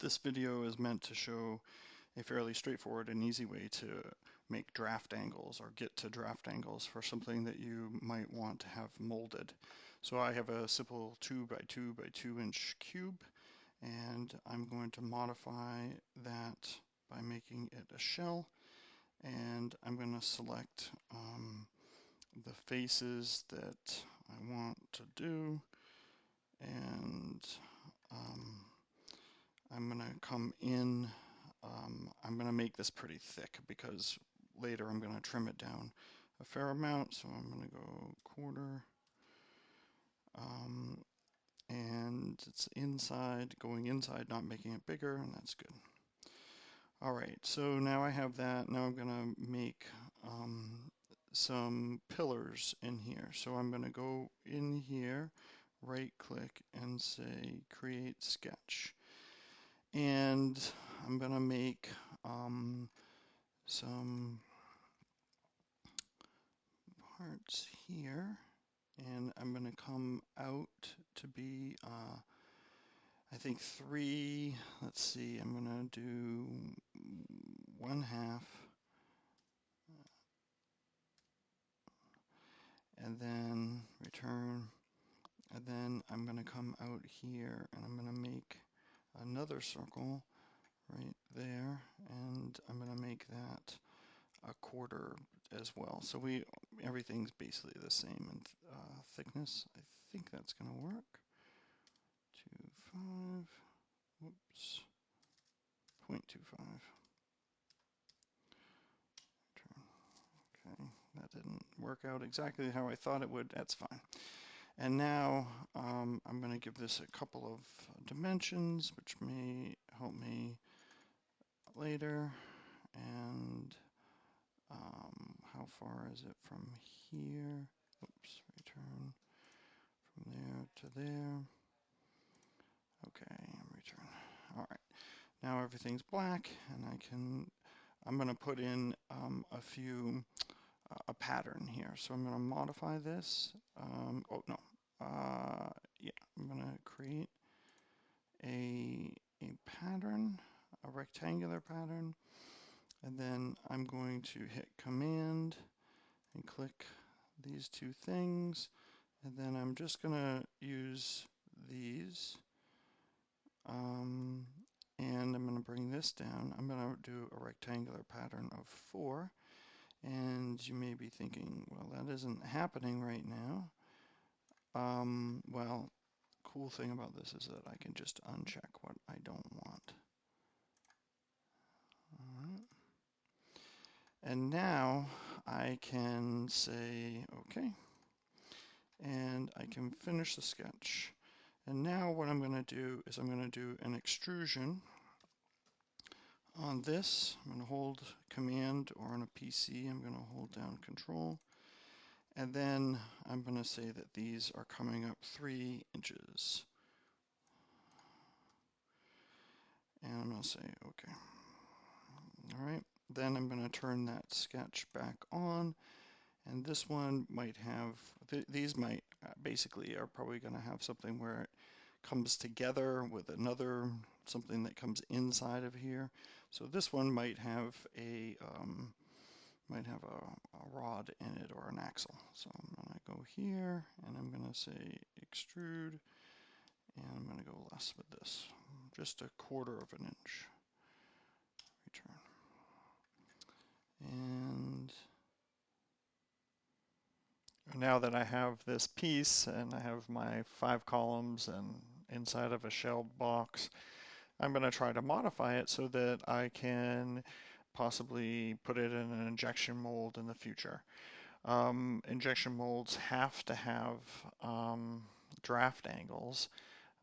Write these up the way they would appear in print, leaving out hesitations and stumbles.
This video is meant to show a fairly straightforward and easy way to make draft angles or get to draft angles for something that you might want to have molded. So I have a simple 2 by 2 by 2 inch cube, and I'm going to modify that by making it a shell, and I'm going to select the faces that I want to do, and I'm going to come in, I'm going to make this pretty thick because later I'm going to trim it down a fair amount, so I'm going to go quarter, and it's inside, going inside, not making it bigger, and that's good. Alright, so now I have that. Now I'm going to make some pillars in here. So I'm going to go in here, right click, and say create sketch. And I'm going to make some parts here, and I'm going to come out to be I think 3, let's see, I'm going to do 1/2, and then return, and then I'm going to come out here and I'm going to make another circle right there, and I'm going to make that a quarter as well. So everything's basically the same in thickness. I think that's going to work. 2.5, whoops, 0.25. Okay, that didn't work out exactly how I thought it would. That's fine. And now I'm going to give this a couple of dimensions, which may help me later. And how far is it from here? Oops, return from there to there. Okay, and return. All right, now everything's black, and I'm going to put in a pattern here. So I'm going to modify this. Yeah, I'm going to create a pattern, a rectangular pattern, and then I'm going to hit Command and click these two things, and then I'm just going to use these, and I'm going to bring this down. I'm going to do a rectangular pattern of 4, and you may be thinking, well, that isn't happening right now. Well, cool thing about this is that I can just uncheck what I don't want. All right. And now I can say OK, and I can finish the sketch. And now what I'm going to do is I'm going to do an extrusion on this. I'm going to hold Command, or on a PC I'm going to hold down Control, and then I'm going to say that these are coming up 3 inches. And I'm going to say OK. All right, then I'm going to turn that sketch back on, and this one might have, these might basically are probably going to have something where it comes together with another, something that comes inside of here. So this one might have a rod in it or an axle. So I'm going to go here, and I'm going to say extrude, and I'm going to go less with this, just 1/4 of an inch. Return. And now that I have this piece and I have my 5 columns and inside of a shelled box, I'm going to try to modify it so that I can possibly put it in an injection mold in the future. Injection molds have to have draft angles.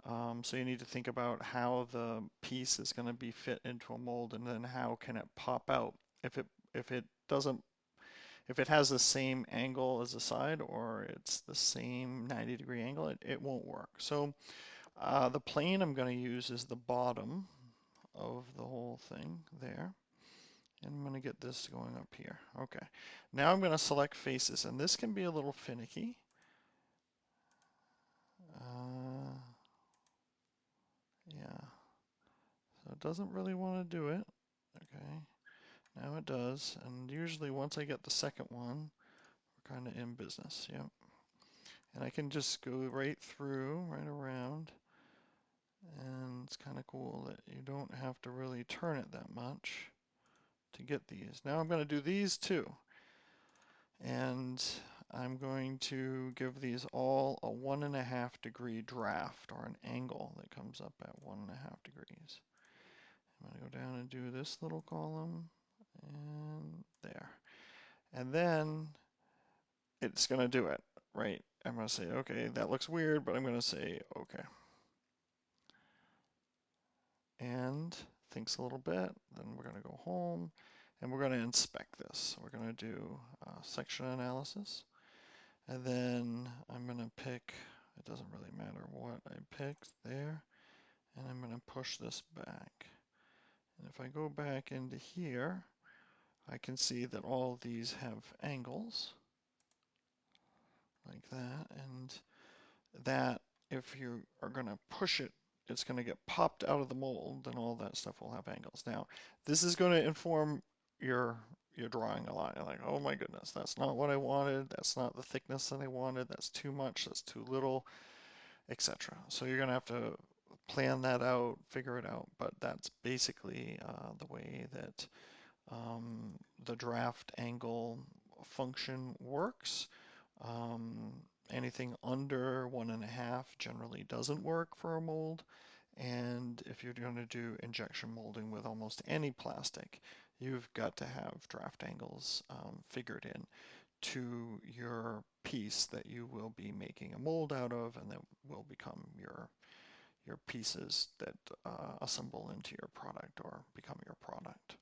So you need to think about how the piece is going to be fit into a mold, and then how can it pop out. If it has the same angle as the side, or it's the same 90-degree angle, it won't work. So the plane I'm going to use is the bottom of the whole thing there. And I'm going to get this going up here. Okay. Now I'm going to select faces, and this can be a little finicky. Yeah. So it doesn't really want to do it. Okay, now it does, and usually once I get the second one, we're kind of in business. Yep. And I can just go right through, right around, and it's kind of cool that you don't have to really turn it that much to get these. Now I'm going to do these too, and I'm going to give these all a 1.5 degree draft, or an angle that comes up at 1.5 degrees. I'm going to go down and do this little column, and there. And then it's going to do it, right? I'm going to say, okay, that looks weird, but I'm going to say, okay. And thinks a little bit, then we're going to go home, and we're going to inspect this. We're going to do section analysis, and then I'm going to pick, it doesn't really matter what I picked there, and I'm going to push this back. And if I go back into here, I can see that all of these have angles like that, and that if you are going to push it, it's going to get popped out of the mold, and all that stuff will have angles. Now, this is going to inform your drawing a lot. You're like, oh my goodness, that's not what I wanted. That's not the thickness that I wanted. That's too much. That's too little, etc. So you're going to have to plan that out, figure it out. But that's basically the way that the draft angle function works. Um, Anything under 1.5 generally doesn't work for a mold. And if you're going to do injection molding with almost any plastic, you've got to have draft angles figured in to your piece that you will be making a mold out of, and that will become your pieces that assemble into your product or become your product.